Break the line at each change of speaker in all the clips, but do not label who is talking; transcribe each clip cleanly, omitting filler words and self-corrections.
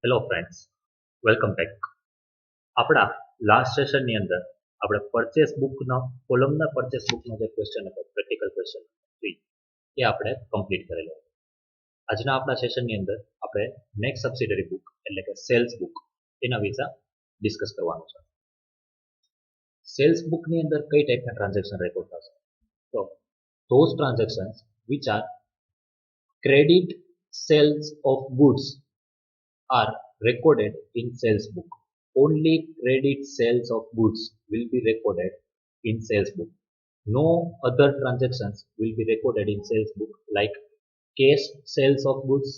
Hello friends, welcome back. આપણા last સેશનની અંદર આપણે પરચેસ બુકનો કોલમના પરચેસ બુકનો જે ક્વેશ્ચન હતો પ્રેક્ટિકલ ક્વેશ્ચન 3 એ આપણે કમ્પ્લીટ કરેલો. આજના આપણા સેશનની અંદર આપણે નેક્સ્ટ સબસિડરી બુક એટલે કે સેલ્સ બુક એના વિશે ડિસ્કસ કરવાનું છે. સેલ્સ બુકની અંદર કઈ ટાઈપના ટ્રાન્ઝેક્શન રેકોર્ડ થશે? તો those transactions which are credit sales of goods are recorded in sales book. Only credit sales of goods will be recorded in sales book. No other transactions will be recorded in sales book like cash sales of goods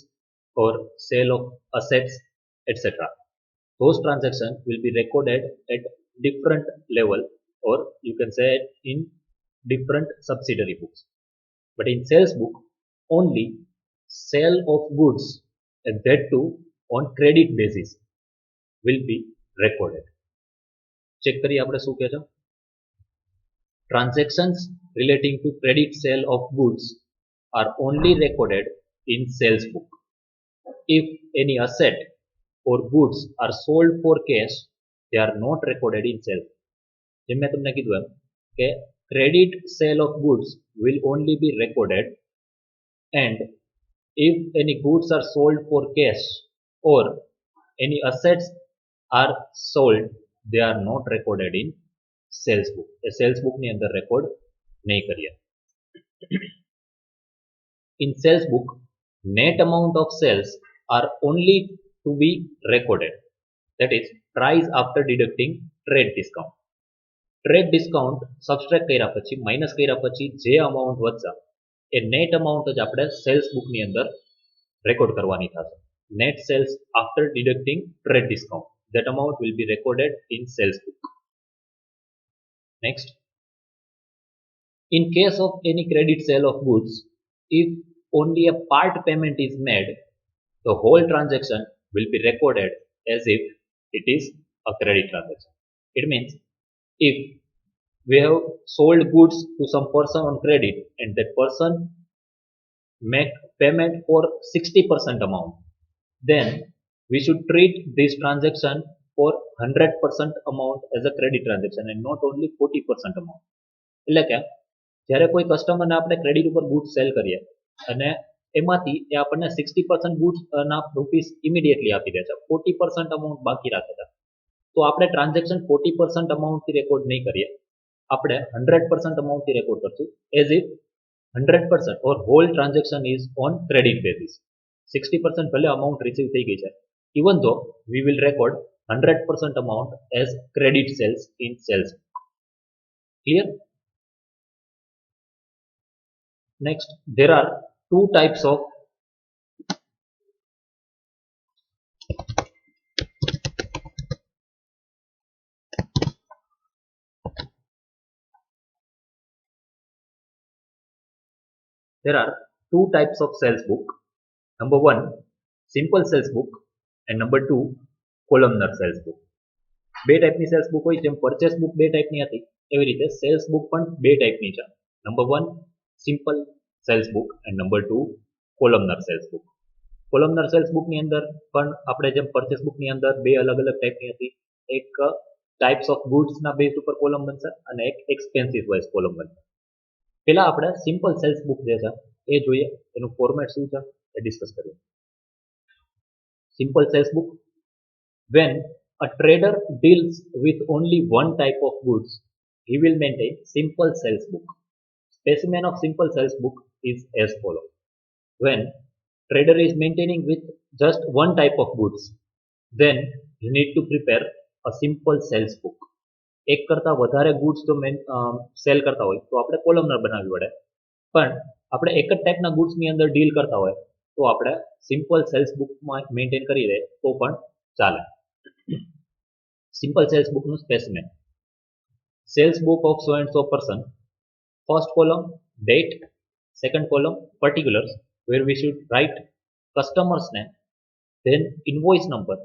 or sale of assets, etc. Those transactions will be recorded at different level, or you can say in different subsidiary books. But in sales book, only sale of goods, and that too on credit basis, will be recorded. Check કરીએ આપણે શું કહે છે. Transactions relating to credit sale of goods are only recorded in sales book. If any asset or goods are sold for cash, they are not recorded in sales. જેમ મેં તમને કીધું એમ કે credit sale of goods will only be recorded, and if any goods are sold for cash or any assets are sold, they are not recorded in sales book. A sales book ની અંદર record નહીં કરીએ. In sales book, net amount of sales are only to be recorded. That is, price after deducting trade discount. Trade discount subtract કર્યા પછી minus કર્યા પછી જે amount વધશે એ નેટ અમાઉન્ટ જ આપણે સેલ્સ બુક ની અંદર રેકોર્ડ કરવાની થશે. Net sales after deducting trade discount. That amount will be recorded in sales book. Next, in case of any credit sale of goods, if only a part payment is made, the whole transaction will be recorded as if it is a credit transaction. It means if we have sold goods to some person on credit and that person make payment for 60% amount, then we should treat this transaction for 100% amount as a credit transaction and not only 40% amount. એટલે કે જ્યારે કોઈ કસ્ટમરને આપણે credit ઉપર goods cell કરીએ અને એમાંથી એ આપણને 60% ગુડ્સ ના રૂપીસ ઇમિડિયેટલી આપી દે છે, 40% અમાઉન્ટ બાકી રાખે છે, તો આપણે ટ્રાન્ઝેક્શન 40% અમાઉન્ટથી રેકોર્ડ નહીં કરીએ, આપણે 100% અમાઉન્ટથી રેકોર્ડ કરશું as if 100% or whole transaction is on credit basis. 60% ભલે અમાઉન્ટ રિસીવ થઈ ગઈ છે, even though we will record 100% amount as credit sales in sales. Clear? Next, there are two types of sales book. Number one, simple sales book, and number two, columnar sales book. બે ટાઈપની cells book હોય, જેમ purchase book બે ટાઈપની હતી એવી રીતે cells book પણ બે ટાઈપની છે. Number one simple sales book and number two columnar sales book. Columnar sales બુકની અંદર પણ આપણે જેમ પરચેસ બુકની અંદર બે અલગ અલગ ટાઈપની હતી, એક ટાઈપ્સ ઓફ ગુડ્સના બેઝ ઉપર કોલમ બનશે અને એક એક્સપેન્સિસ વાઇઝ કોલમ બનશે. પહેલા આપણે સિમ્પલ સેલ્સ બુક જે છે એ જોઈએ, એનું ફોર્મેટ શું છે એ ડિસ્કસ કરીએ. Simple sales book. When a trader deals with only one type of goods, he will maintain simple sales book. Specimen of simple sales book is as follows. When trader is maintaining with just one type of goods, then you need to prepare a simple sales book. એક કરતા વધારે goods જો cell કરતા હોય તો આપણે columnar બનાવવી પડે, પણ આપણે એક જ ટાઈપના ગુડ્સની અંદર ડીલ કરતા હોય તો આપણે સિમ્પલ સેલ્સ બુકમાં મેન્ટેન કરી દે તો પણ ચાલે. Simple sales book no specimen. Sales book of so and so person. First column date, second column particulars where we should write customer's name, then invoice number,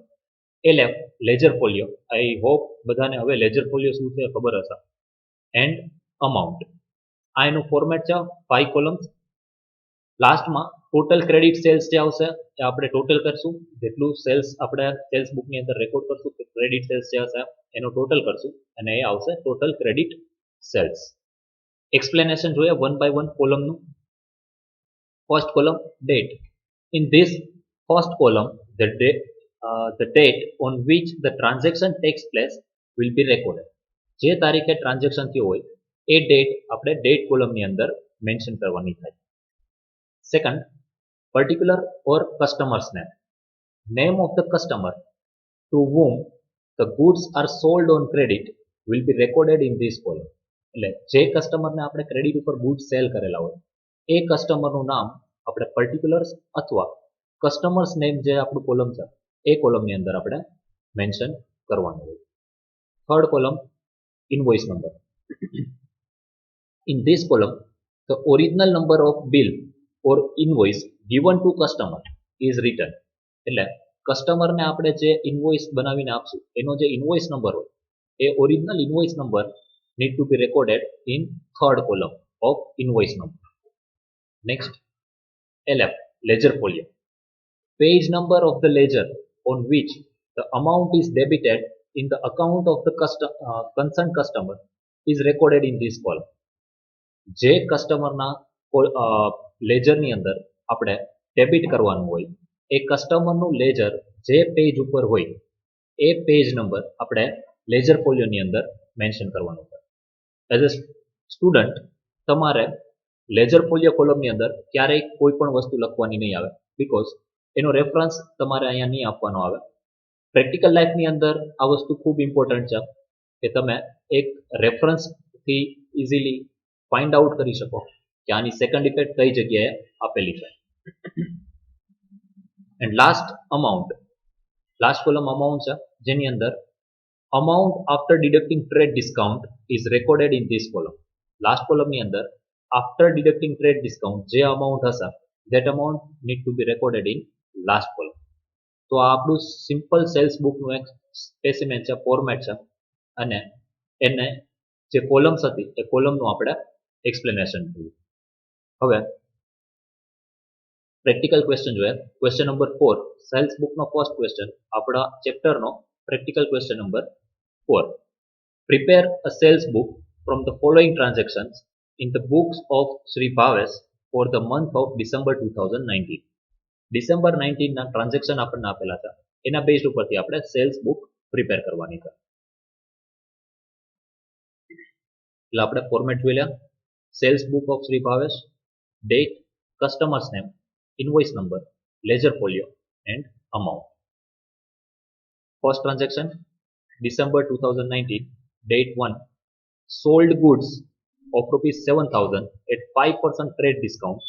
LF ledger folio. I hope બધાને હવે ledger folio શું છે ખબર હશે, and amount. આ એનું format છે 5 columns. લાસ્ટમાં ટોટલ ક્રેડિટ સેલ્સ જે આવશે એ આપણે ટોટલ કરશું, જેટલું સેલ્સ આપણે સેલ્સ બુકની અંદર રેકોર્ડ કરશું કે ક્રેડિટ સેલ્સ જે હશે એનો ટોટલ કરશું અને એ આવશે ટોટલ ક્રેડિટ સેલ્સ. એક્સપ્લેનેશન જોઈએ વન બાય વન કોલમનું. First column date. In this first column, the date on which the transaction takes place will be recorded. જે તારીખે ટ્રાન્ઝેક્શન થયું હોય એ ડેટ આપણે ડેટ કોલમની અંદર મેન્શન કરવાની થાય. Second, particular or customers name. Name of the customer to whom the goods are sold on credit will be recorded in this column. એટલે જે કસ્ટમરને આપણે ક્રેડિટ ઉપર ગુડ્સ સેલ કરેલા હોય એ કસ્ટમરનું નામ આપણે પર્ટિક્યુલર્સ અથવા કસ્ટમર્સ નેમ જે આપણું કોલમ છે એ કોલમની અંદર આપણે મેન્શન કરવાનું હોય. Third column invoice number. In this column, the original number of bill or invoice given to customer is written. એટલે કસ્ટમરને આપણે જે ઇનવોઇસ બનાવીને આપશું એનો જે ઇનવોઇસ નંબર હોય એ original invoice number need to be recorded in third column of invoice number. Next, LF, ledger folio. Page number of the ledger on which the amount is debited in the account of the concerned customer is recorded in this column. જે કસ્ટમરના લેજરની અંદર આપણે debit કરવાનું હોય એ કસ્ટમરનું ledger જે page ઉપર હોય એ page number આપણે ledger ફોલિયોની અંદર મેન્શન કરવાનું છે. એઝ અ સ્ટુડન્ટ તમારે લેજર ફોલિયો કોલમની અંદર ક્યારેય કોઈ પણ વસ્તુ લખવાની નહીં આવે, બીકોઝ એનો રેફરન્સ તમારે અહીંયા નહીં આપવાનો આવે. પ્રેક્ટિકલ લાઈફની અંદર આ વસ્તુ ખૂબ ઇમ્પોર્ટન્ટ છે કે તમે એક રેફરન્સથી ઇઝીલી ફાઇન્ડ આઉટ કરી શકો કે આની સેકન્ડ ઇફેક્ટ કઈ જગ્યાએ આપેલી છે. And last, amount. Last column amount છે જેની અંદર amount after deducting trade discount is recorded in this column. Last કોલમની અંદર આફ્ટર ડિડક્ટિંગ ટ્રેડ ડિસ્કાઉન્ટ જે અમાઉન્ટ હશે that amount need to be recorded in last column. તો આ આપણું સિમ્પલ સેલ્સ બુકનું એક સ્પેસિમેન છે, ફોર્મેટ છે અને એને જે કોલમ્સ હતી એ કોલમનું આપણે એક્સપ્લેનેશન જોયું. હવે પ્રેક્ટિકલ ક્વેશ્ચન જોઈએ. ક્વેશ્ચન નંબર 4, સેલ્સ બુકનો ફર્સ્ટ ક્વેશ્ચન, આપણા ચેપ્ટરનો practical question number 4. Prepare a sales book from the following transactions in the books of Shri Bhavesh for the month of December 2019. December 19ના ટ્રાન્ઝેક્શન આપણને આપેલા હતા, એના બેઝ ઉપરથી આપણે સેલ્સ બુક પ્રિપેર કરવાની છે. એટલે આપણે ફોર્મેટ જોઈ લે. Sales book of Shri Bhavesh, date, customers name, invoice number, ledger folio and amount. First transaction, December 2019, date 1, sold goods of rupees 7,000 at 5% trade discount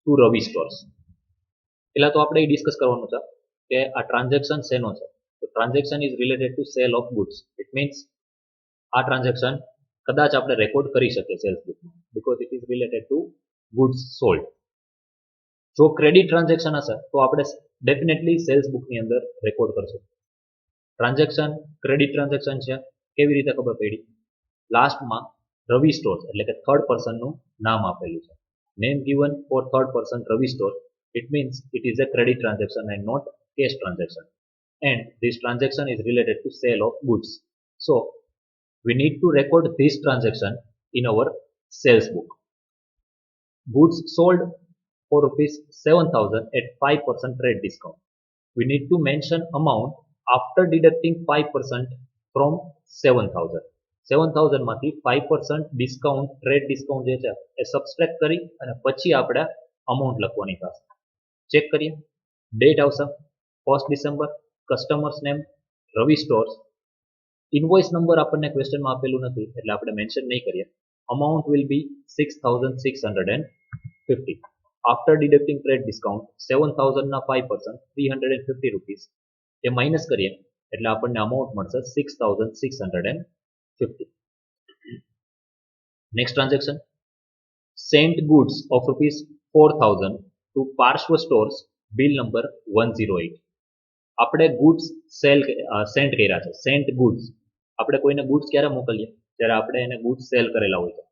to Ravi stores. પહેલા તો આપણે ડિસ્કસ કરવાનું છે કે આ ટ્રાન્ઝેક્શન શેનો છે. તો transaction is related to sale of goods. It means આ ટ્રાન્ઝેક્શન કદાચ આપણે રેકોર્ડ કરી શકીએ સેલ્સ બુકમાં because it is related to goods sold. જો ક્રેડિટ ટ્રાન્ઝેક્શન હશે તો આપણે ડેફિનેટલી સેલ્સ બુકની અંદર રેકોર્ડ કરશું. ટ્રાન્ઝેક્શન ક્રેડિટ ટ્રાન્ઝેક્શન છે કેવી રીતે ખબર પડી? લાસ્ટમાં રવિ સ્ટોર્સ એટલે કે થર્ડ પર્સનનું નામ આપેલું છે. Name given for third person Ravi store. It means it is a credit transaction and not cash transaction. And this transaction is related to sale of goods. So we need to record this transaction in our sales book. Goods sold for rupees 7,000 at 5% trade discount. We need to mention amount after deducting 5% from 7,000. 7,000 માંથી 5% discount trade discount જે છે એ સબસ્ટ્રેક્ટ કરી અને પછી આપણે amount લખવાની થશે. Check કરીએ. ડેટ આવશે 1 December, customer's name Ravi stores. Invoice number આપણને ક્વેશ્ચનમાં આપેલું નથી એટલે આપણે મેન્શન નહીં કરીએ. Amount will be 6,650. After deducting trade discount 7,000ના 5% 350 રૂપીસ એ માઇનસ કરીએ એટલે આપણને અમાઉન્ટ મળશે 6,650. Next transaction, sent goods of rupees 4,000 to Parshva stores, bill number 108. આપણે ગુડ્સ સેન્ટ કર્યા છે. સેન્ટ ગુડ્સ આપણે કોઈને ગુડ્સ ક્યારે મોકલીએ? જ્યારે આપણે એને ગુડ્સ સેલ કરેલા હોય છે.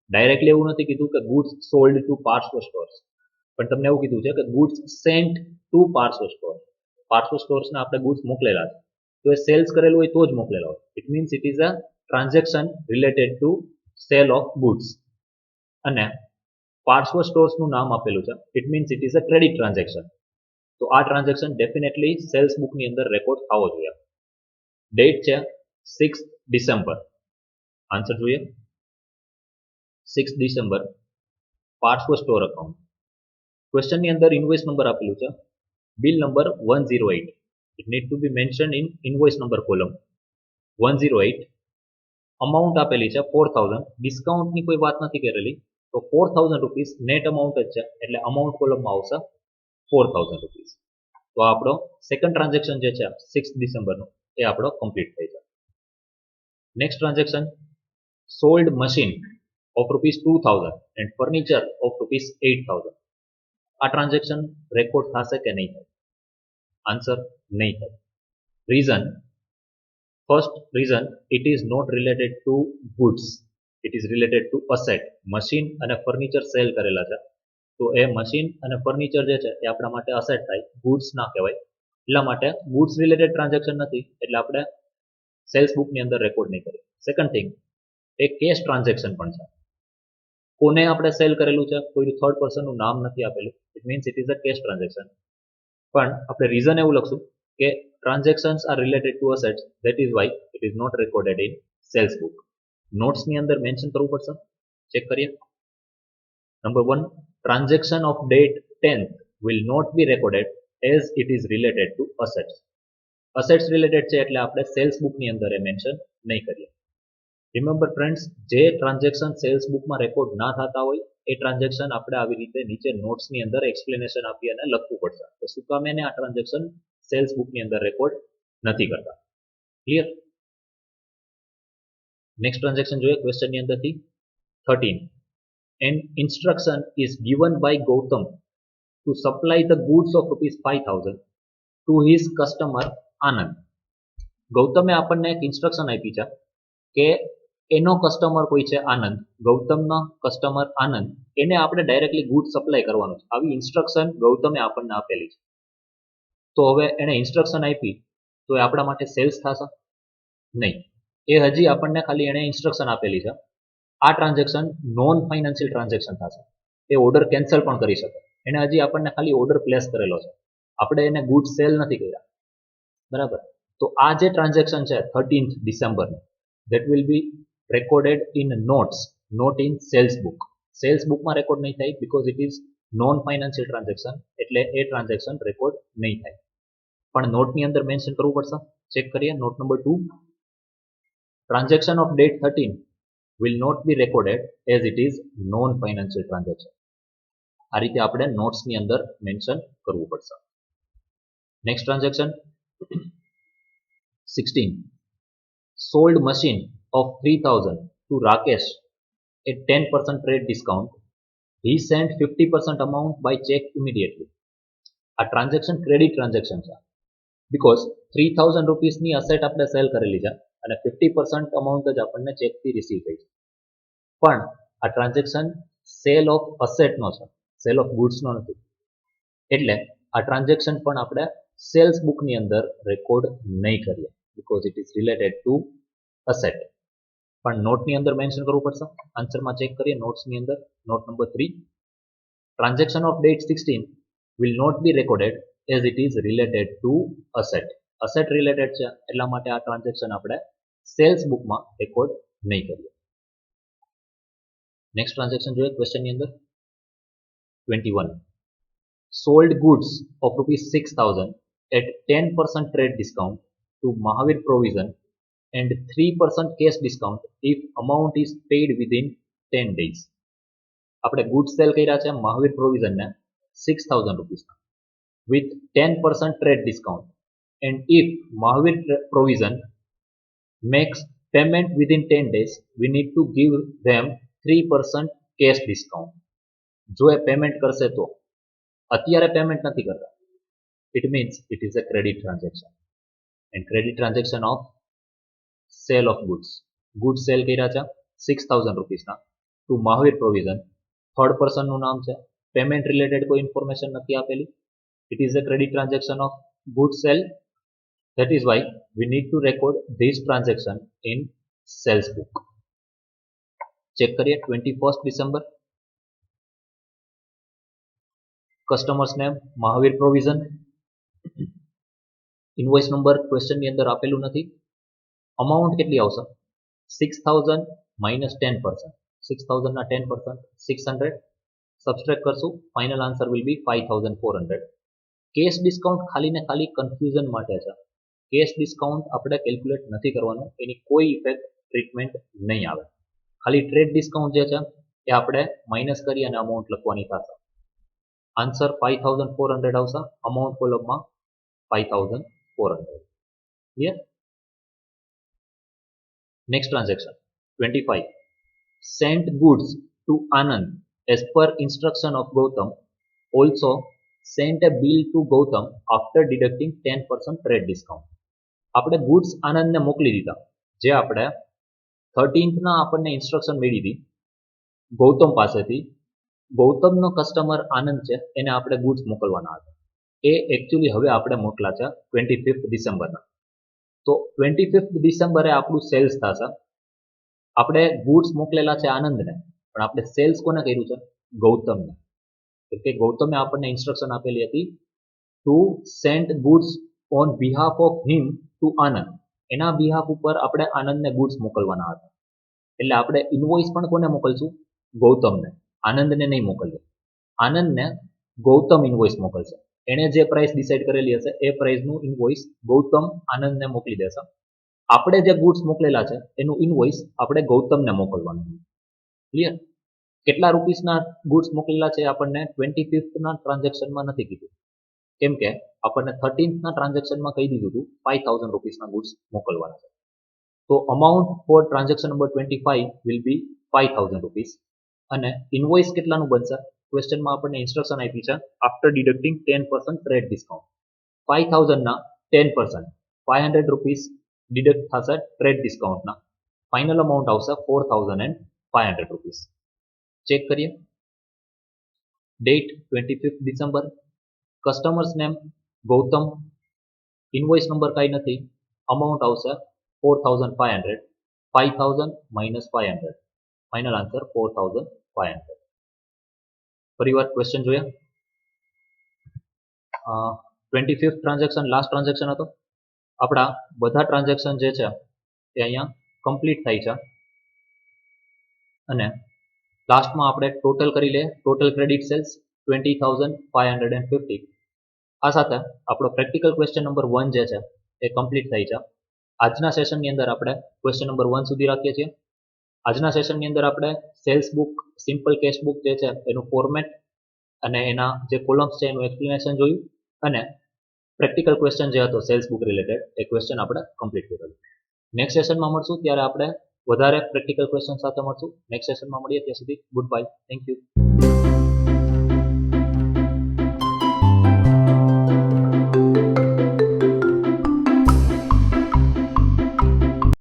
ડાયરેક્ટલી એવું નથી કીધું કે goods sold to Parshva stores. પણ તમને એવું કીધું છે કે ગુડ્સ સેન્ટ ટુ પાર્સો સ્ટોર. પાર્સો સ્ટોર્સને આપણે ગુડ્સ મોકલેલા છે, તો એ સેલ્સ કરેલું હોય તો જ મોકલેલા હોય. It means it is a transaction related to sale of goods. અને પાર્સો સ્ટોર્સનું નામ આપેલું છે, it means it is a credit transaction. તો આ ટ્રાન્ઝેક્શન ડેફિનેટલી સેલ્સ બુકની અંદર રેકોર્ડ થવો જોઈએ. ડેટ છે 6 ડિસેમ્બર. આન્સર જોઈએ 6 ડિસેમ્બર. Parshva store account. ક્વેશ્ચનની અંદર ઇન્વોઇસ નંબર આપેલું છે, bill number 108. It need to be mention in invoice number column 108. Amount આપેલી છે 4000. ડિસ્કાઉન્ટની કોઈ વાત નથી કરેલી, તો 4000 રૂપીસ નેટ અમાઉન્ટ જ છે, એટલે અમાઉન્ટ કોલમમાં આવશે 4000 રૂપીસ. તો આપણો સેકન્ડ ટ્રાન્ઝેક્શન જે છે 6 ડિસેમ્બરનું એ આપણો કમ્પ્લીટ થઈ જાય. Next transaction, sold machine of ₹2000 and furniture of ₹8000. આ ટ્રાન્ઝેક્શન રેકોર્ડ થશે કે નહીં થાય? આન્સર નહીં થાય. Reason, first reason, it is not related to goods, it is related to asset. Machine અને ફર્નિચર સેલ કરેલા છે, તો એ મશીન અને ફર્નિચર જે છે એ આપણા માટે અસેટ થાય, ગુડ્સ ના કહેવાય. એટલા માટે ગુડ્સ રિલેટેડ ટ્રાન્ઝેક્શન નથી, એટલે આપણે સેલ્સ બુકની અંદર રેકોર્ડ નહીં કરીએ. સેકન્ડ થિંગ, એ કેશ ટ્રાન્ઝેક્શન પણ છે. કોને આપણે સેલ કરેલું છે, કોઈ થર્ડ પર્સનનું નામ નથી આપેલું, it means it is a cash transaction. પણ આપણે રીઝન એવું લખશું કે transactions are related to assets, that is why it is not recorded in sales book. નોટ્સની અંદર મેન્શન કરવું પડશે. ચેક કરીએ. Number 1, transaction of date 10th will not be recorded as it is related to assets. Assets related છે એટલે આપણે cells બુકની અંદર એ મેન્શન નહીં કરીએ. રિમેમ્બર ફ્રેન્ડ્સ, જે ટ્રાન્ઝેક્શન સેલ્સ બુકમાં રેકોર્ડ ના થતા હોય એ ટ્રાન્ઝેક્શન આપણે આવી રીતે નીચે નોટ્સની અંદર એક્સપ્લેનેશન આપી અને લખવું પડશે. તો શું કામ એને આ ટ્રાન્ઝેક્શન સેલ્સ બુકની અંદર રેકોર્ડ નથી કરતા? ક્લિયર? નેક્સ્ટ ટ્રાન્ઝેક્શન જોઈએ ક્વેશ્ચનની અંદરથી. 13. An instruction is given by Gautam to supply the goods of ₹5000 to his customer Anand. ગૌતમે આપણને એક ઇન્સ્ટ્રક્શન આપી છે કે એનો કસ્ટમર કોઈ છે આનંદ, ગૌતમનો કસ્ટમર આનંદ, એને આપણે ડાયરેક્ટલી ગુડ સપ્લાય કરવાનું છે. આવી ઇન્સ્ટ્રક્શન ગૌતમે આપણને આપેલી છે. તો હવે એને ઇન્સ્ટ્રક્શન આપી તો એ આપણા માટે સેલ્સ થશે? નહીં. એ હજી આપણને ખાલી એને ઇન્સ્ટ્રક્શન આપેલી છે. આ ટ્રાન્ઝેક્શન નોન ફાઇનાન્શિયલ ટ્રાન્ઝેક્શન થશે. એ ઓર્ડર કેન્સલ પણ કરી શકે. એને હજી આપણને ખાલી ઓર્ડર પ્લેસ કરેલો છે, આપણે એને ગુડ સેલ નથી કર્યા. બરાબર? તો આ જે ટ્રાન્ઝેક્શન છે 13th December, that will be recorded in notes, note in sales book. Sales બુકમાં રેકોર્ડ નહીં થાય because it is non financial transaction, એટલે એ ટ્રાન્ઝેક્શન રેકોર્ડ નહીં થાય. પણ નોટની અંદર મેન્શન કરવું પડશે. ચેક કરીએ note number 2. Transaction of date 13 will not be recorded as it is non-financial transaction. આ રીતે આપણે નોટ્સની અંદર મેન્શન કરવું પડશે. Next transaction 16. Sold machine of 3000 to Rakesh at 10% trade discount. He sent 50% amount by check immediately. આ transaction credit transaction છે, because 3000 રૂપીસની asset આપણે cell કરેલી છે અને 50% અમાઉન્ટ જ આપણને ચેકથી રિસીવ થઈ છે. પણ આ ટ્રાન્ઝેક્શન સેલ ઓફ અસેટનો છે, સેલ ઓફ ગુડ્સનો નથી. એટલે આ ટ્રાન્ઝેક્શન પણ આપણે સેલ્સ બુકની અંદર રેકોર્ડ નહીં કરીએ because it is related to asset. પણ નોટની અંદર મેન્શન કરવું પડશે. આન્સરમાં ચેક કરીએ નોટ્સની અંદર. Note number 3. Transaction of date 16 will not be recorded as it is related to asset. Asset related છે એટલા માટે આ ટ્રાન્ઝેક્શન આપણે સેલ્સ બુકમાં રેકોર્ડ નહીં કરીએ. નેક્સ્ટ ટ્રાન્ઝેક્શન જોઈએ ક્વેશ્ચનની અંદર. 21. Sold goods of ₹6000 at 10% trade discount to Mahavir Provision and 3% cash discount if amount is paid within 10 days. આપણે ગુડ સેલ કર્યા છે Mahavir પ્રોવિઝનને 6000 રૂપીસના with 10% trade discount, and if Mahavir Provision makes payment within 10 days, we need to give them 3% cash discount. જો એ payment કરશે તો, અત્યારે payment નથી કરતા, it means it is a credit transaction. And credit transaction of sale of goods. Goods sale કર્યા છે 6000 રૂપીસના two Mahavir provision. Third પર્સનનું નામ છે પેમેન્ટ રિલેટેડ કોઈ ઇન્ફોર્મેશન નથી આપેલી. It is a credit transaction of good cell. That is why we need to record this transaction in sales book. Check કરીએ 21st December. Customer's name Mahavir provision. Invoice number ક્વેશ્ચનની અંદર આપેલું નથી. Amount કેટલી આવશે? 6000 માઇનસ 10%. 6000 ના 10% 600. સબસ્ટ્રેક્ટ કરશું, final answer will be 5400. Cash discount ખાલી ને ખાલી કન્ફ્યુઝન માટે છે. કેશ ડિસ્કાઉન્ટ આપણે કેલ્ક્યુલેટ નથી કરવાનું, એની કોઈ ઇફેક્ટ ટ્રીટમેન્ટ નહીં આવે. ખાલી ટ્રેડ ડિસ્કાઉન્ટ જે છે એ આપણે માઇનસ કરી અને અમાઉન્ટ લખવાની થશે. આન્સર 5400 આવશે. અમાઉન્ટ કોલમમાં 5400. Clear? Next transaction 25. Sent goods to Anand as per instruction of Gautam. Also sent a bill to Gautam after deducting 10% trade discount. આપણે ગુડ્સ આનંદને મોકલી દીધા, જે આપણે 13th ના આપણને ઇન્સ્ટ્રક્શન મળી હતી ગૌતમ પાસેથી. ગૌતમનો કસ્ટમર આનંદ છે, એને આપણે ગુડ્સ મોકલવાના હતા. એ એકચ્યુઅલી હવે આપણે મોકલા છે 25th ડિસેમ્બરના. તો 25th ડિસેમ્બરે આપણું સેલ્સ થશે. આપણે ગુડ્સ મોકલેલા છે આનંદને, પણ આપણે સેલ્સ કોને કર્યું છે? ગૌતમને. કે ગૌતમે આપણને ઇન્સ્ટ્રક્શન આપેલી હતી to send goods on behalf of him to Anand. એના બિહાફ ઉપર આપણે આનંદને ગુડ્સ મોકલવાના હતા. એટલે આપણે ઇન્વોઇસ પણ કોને મોકલશું? ગૌતમને. આનંદને નહીં મોકલીએ. આનંદને ગૌતમ ઇન્વોઇસ મોકલશે. એણે જે પ્રાઇસ ડિસાઇડ કરેલી હશે એ પ્રાઇસનું ઇન્વોઇસ ગૌતમ આનંદને મોકલી દેશે. આપણે જે ગુડ્સ મોકલેલા છે એનું ઇન્વોઇસ આપણે ગૌતમને મોકલવાનું. ક્લિયર? કેટલા રૂપીસના ગુડ્સ મોકલેલા છે આપણને 25th ના ટ્રાન્ઝેક્શનમાં નથી કીધું, કેમ કે આપણને 13th ના ટ્રાન્ઝેક્શનમાં કહી દીધું હતું 5000 રૂપીસના ગુડ્સ મોકલવાના છે. તો amount for transaction number 25 will be 5000 rupees. અને ઇન્વોઇસ કેટલાનું બનશે? ક્વેશ્ચનમાં આપણને ઇન્સ્ટ્રક્શન આપી છે આફ્ટર ડિડક્ટિંગ 10% ટ્રેડ ડિસ્કાઉન્ટ. 5000 ના 10% 500 રૂપીસ ડિડક્ટ થશે ટ્રેડ ડિસ્કાઉન્ટના. ફાઇનલ અમાઉન્ટ આવશે 4500 રૂપીસ. ચેક કરીએ. Date 25th December. Customer's name Gautam. Invoice number કાંઈ નથી. અમાઉન્ટ આવશે 4500. 5000 માઇનસ 500. Final answer 4500. ફરીવાર ક્વેશ્ચન જોયા. 25th ટ્રાન્ઝેક્શન લાસ્ટ ટ્રાન્ઝેક્શન હતો. આપણા બધા ટ્રાન્ઝેક્શન જે છે એ અહીંયા કમ્પ્લીટ થાય છે. અને લાસ્ટમાં આપણે ટોટલ કરી લઈએ. Total credit sales 20,550. આ સાથે આપણો પ્રેક્ટિકલ ક્વેશ્ચન નંબર 1 જે છે એ કમ્પ્લીટ થાય છે. આજના સેશનની અંદર આપણે ક્વેશ્ચન નંબર 1 સુધી રાખીએ છીએ. આજના સેશનની અંદર આપણે sales book, simple cash book જે છે એનું ફોર્મેટ અને એના જે કોલમ્સ છે એનું એક્સપ્લેનેશન જોયું. અને પ્રેક્ટિકલ ક્વેશ્ચન જે હતો સેલ્સ બુક રિલેટેડ એ ક્વેશ્ચન આપણે કમ્પ્લીટ કરેલું. નેક્સ્ટ સેશનમાં મળશું ત્યારે આપણે વધારે પ્રેક્ટિકલ ક્વેશ્ચન સાથે મળશું. નેક્સ્ટ સેશનમાં મળીએ ત્યાં સુધી ગુડ બાય. Thank you.